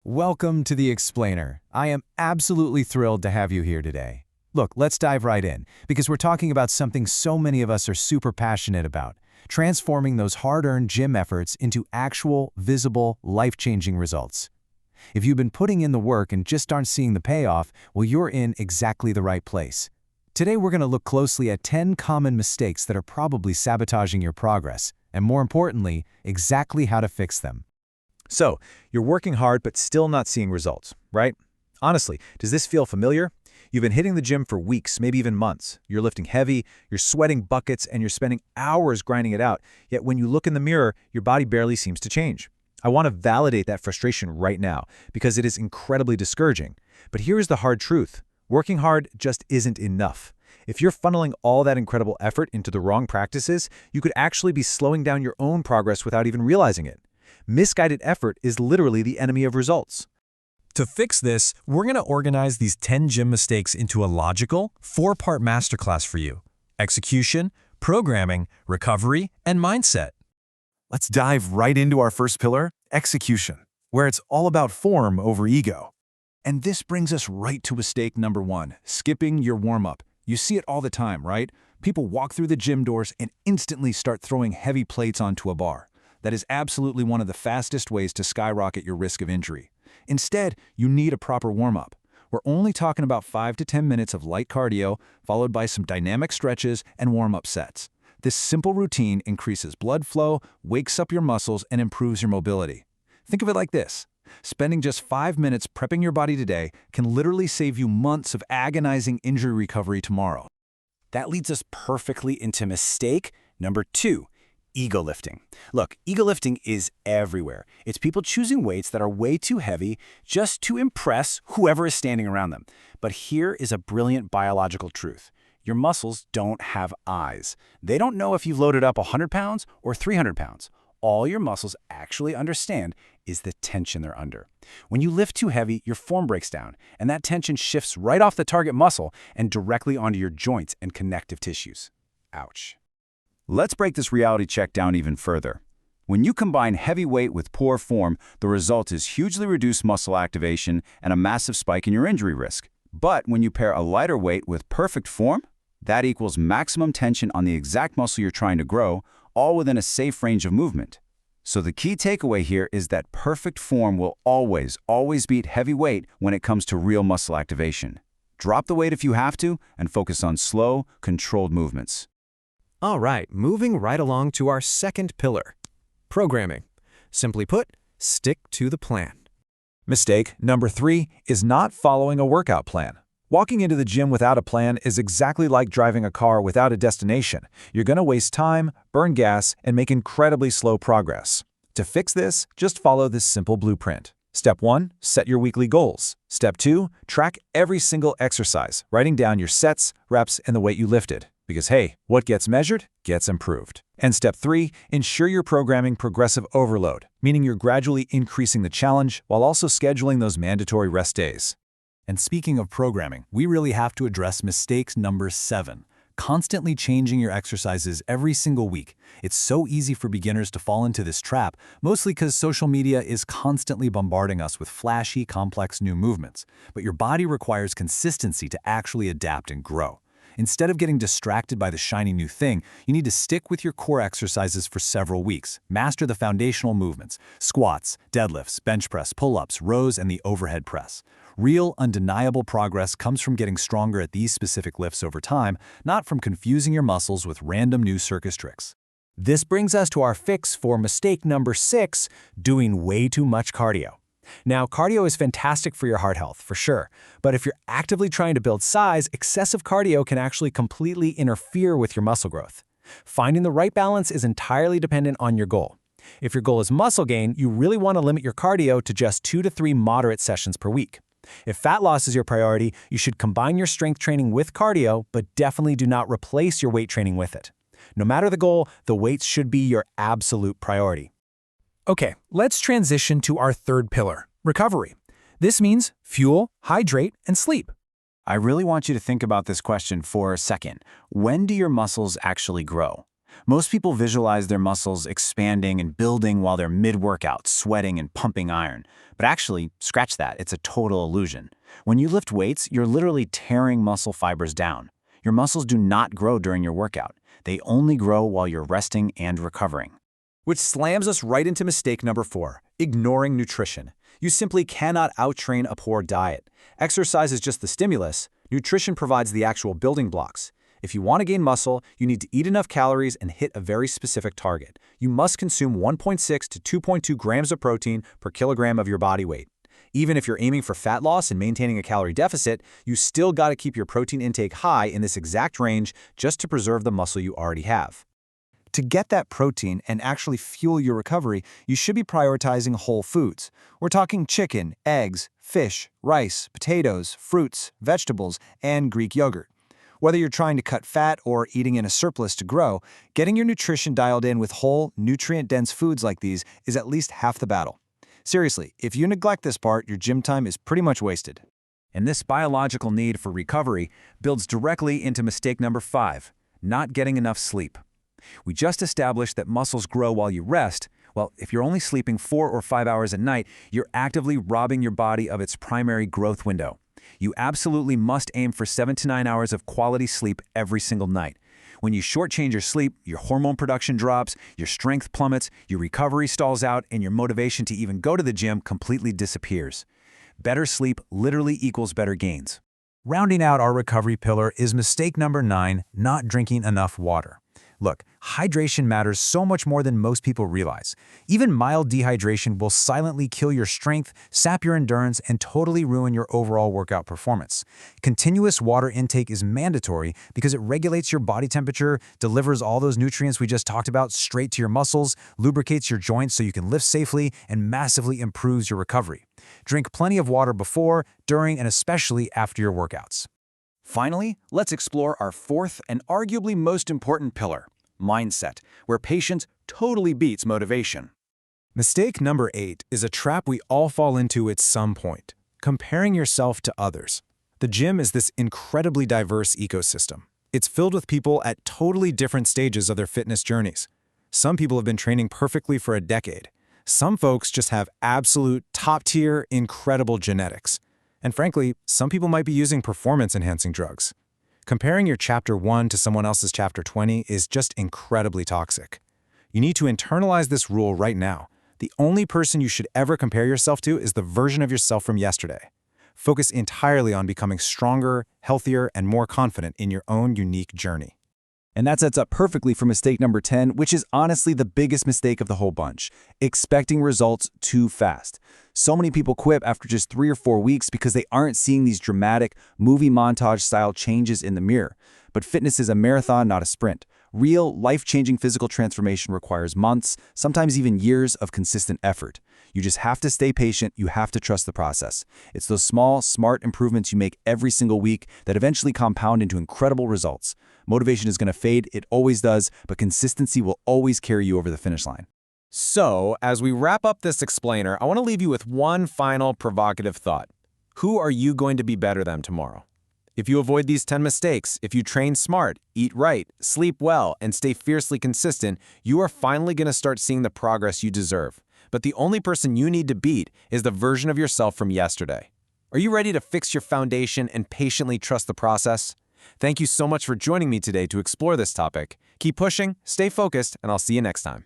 Welcome to The Explainer. I am absolutely thrilled to have you here today. Look, let's dive right in, because we're talking about something so many of us are super passionate about, transforming those hard-earned gym efforts into actual, visible, life-changing results. If you've been putting in the work and just aren't seeing the payoff, well, you're in exactly the right place. Today, we're going to look closely at 10 common mistakes that are probably sabotaging your progress, and more importantly, exactly how to fix them. So, you're working hard but still not seeing results, right? Honestly, does this feel familiar? You've been hitting the gym for weeks, maybe even months. You're lifting heavy, you're sweating buckets, and you're spending hours grinding it out, yet when you look in the mirror, your body barely seems to change. I want to validate that frustration right now, because it is incredibly discouraging. But here is the hard truth. Working hard just isn't enough. If you're funneling all that incredible effort into the wrong practices, you could actually be slowing down your own progress without even realizing it. Misguided effort is literally the enemy of results. To fix this, we're going to organize these 10 gym mistakes into a logical, 4-part masterclass for you: execution, programming, recovery, and mindset. Let's dive right into our first pillar, execution, where it's all about form over ego. And this brings us right to mistake number 1, skipping your warm-up. You see it all the time, right? People walk through the gym doors and instantly start throwing heavy plates onto a bar. That is absolutely one of the fastest ways to skyrocket your risk of injury. Instead, you need a proper warm-up. We're only talking about 5 to 10 minutes of light cardio, followed by some dynamic stretches and warm-up sets. This simple routine increases blood flow, wakes up your muscles, and improves your mobility. Think of it like this. Spending just 5 minutes prepping your body today can literally save you months of agonizing injury recovery tomorrow. That leads us perfectly into mistake number 2. Ego lifting. Look, ego lifting is everywhere. It's people choosing weights that are way too heavy just to impress whoever is standing around them. But here is a brilliant biological truth. Your muscles don't have eyes. They don't know if you've loaded up 100 pounds or 300 pounds. All your muscles actually understand is the tension they're under. When you lift too heavy, your form breaks down, and that tension shifts right off the target muscle and directly onto your joints and connective tissues. Ouch. Let's break this reality check down even further. When you combine heavy weight with poor form, the result is hugely reduced muscle activation and a massive spike in your injury risk. But when you pair a lighter weight with perfect form, that equals maximum tension on the exact muscle you're trying to grow, all within a safe range of movement. So the key takeaway here is that perfect form will always beat heavy weight when it comes to real muscle activation. Drop the weight if you have to, and focus on slow, controlled movements. All right, moving right along to our second pillar, programming. Simply put, stick to the plan. Mistake number 3 is not following a workout plan. Walking into the gym without a plan is exactly like driving a car without a destination. You're going to waste time, burn gas, and make incredibly slow progress. To fix this, just follow this simple blueprint. Step 1, set your weekly goals. Step 2, track every single exercise, writing down your sets, reps, and the weight you lifted. Because hey, what gets measured gets improved. And step 3, ensure you're programming progressive overload, meaning you're gradually increasing the challenge while also scheduling those mandatory rest days. And speaking of programming, we really have to address mistake number 7, constantly changing your exercises every single week. It's so easy for beginners to fall into this trap, mostly because social media is constantly bombarding us with flashy, complex new movements. But your body requires consistency to actually adapt and grow. Instead of getting distracted by the shiny new thing, you need to stick with your core exercises for several weeks. Master the foundational movements: squats, deadlifts, bench press, pull-ups, rows, and the overhead press. Real, undeniable progress comes from getting stronger at these specific lifts over time, not from confusing your muscles with random new circus tricks. This brings us to our fix for mistake number 6, doing way too much cardio. Now, cardio is fantastic for your heart health, for sure, but if you're actively trying to build size, excessive cardio can actually completely interfere with your muscle growth. Finding the right balance is entirely dependent on your goal. If your goal is muscle gain, you really want to limit your cardio to just 2 to 3 moderate sessions per week. If fat loss is your priority, you should combine your strength training with cardio, but definitely do not replace your weight training with it. No matter the goal, the weights should be your absolute priority. Okay, let's transition to our third pillar, recovery. This means fuel, hydrate, and sleep. I really want you to think about this question for a second. When do your muscles actually grow? Most people visualize their muscles expanding and building while they're mid-workout, sweating and pumping iron. But actually, scratch that, it's a total illusion. When you lift weights, you're literally tearing muscle fibers down. Your muscles do not grow during your workout. They only grow while you're resting and recovering. Which slams us right into mistake number 4, ignoring nutrition. You simply cannot outtrain a poor diet. Exercise is just the stimulus. Nutrition provides the actual building blocks. If you want to gain muscle, you need to eat enough calories and hit a very specific target. You must consume 1.6 to 2.2 grams of protein per kilogram of your body weight. Even if you're aiming for fat loss and maintaining a calorie deficit, you still got to keep your protein intake high in this exact range just to preserve the muscle you already have. To get that protein and actually fuel your recovery, you should be prioritizing whole foods. We're talking chicken, eggs, fish, rice, potatoes, fruits, vegetables, and Greek yogurt. Whether you're trying to cut fat or eating in a surplus to grow, getting your nutrition dialed in with whole, nutrient-dense foods like these is at least half the battle. Seriously, if you neglect this part, your gym time is pretty much wasted. And this biological need for recovery builds directly into mistake number 5, not getting enough sleep. We just established that muscles grow while you rest. Well, if you're only sleeping 4 or 5 hours a night, you're actively robbing your body of its primary growth window. You absolutely must aim for 7 to 9 hours of quality sleep every single night. When you shortchange your sleep, your hormone production drops, your strength plummets, your recovery stalls out, and your motivation to even go to the gym completely disappears. Better sleep literally equals better gains. Rounding out our recovery pillar is mistake number 9, not drinking enough water. Look, hydration matters so much more than most people realize. Even mild dehydration will silently kill your strength, sap your endurance, and totally ruin your overall workout performance. Continuous water intake is mandatory because it regulates your body temperature, delivers all those nutrients we just talked about straight to your muscles, lubricates your joints so you can lift safely, and massively improves your recovery. Drink plenty of water before, during, and especially after your workouts. Finally, let's explore our 4th and arguably most important pillar, mindset, where patience totally beats motivation. Mistake number 8 is a trap we all fall into at some point: comparing yourself to others. The gym is this incredibly diverse ecosystem. It's filled with people at totally different stages of their fitness journeys. Some people have been training perfectly for a decade. Some folks just have absolute top-tier, incredible genetics. And frankly, some people might be using performance-enhancing drugs. Comparing your Chapter 1 to someone else's Chapter 20 is just incredibly toxic. You need to internalize this rule right now. The only person you should ever compare yourself to is the version of yourself from yesterday. Focus entirely on becoming stronger, healthier, and more confident in your own unique journey. And that sets up perfectly for mistake number 10, which is honestly the biggest mistake of the whole bunch: expecting results too fast. So many people quit after just 3 or 4 weeks because they aren't seeing these dramatic, movie montage-style changes in the mirror. But fitness is a marathon, not a sprint. Real, life-changing physical transformation requires months, sometimes even years of consistent effort. You just have to stay patient, you have to trust the process. It's those small, smart improvements you make every single week that eventually compound into incredible results. Motivation is going to fade, it always does, but consistency will always carry you over the finish line. So, as we wrap up this explainer, I want to leave you with one final provocative thought. Who are you going to be better than tomorrow? If you avoid these 10 mistakes, if you train smart, eat right, sleep well, and stay fiercely consistent, you are finally going to start seeing the progress you deserve. But the only person you need to beat is the version of yourself from yesterday. Are you ready to fix your foundation and patiently trust the process? Thank you so much for joining me today to explore this topic. Keep pushing, stay focused, and I'll see you next time.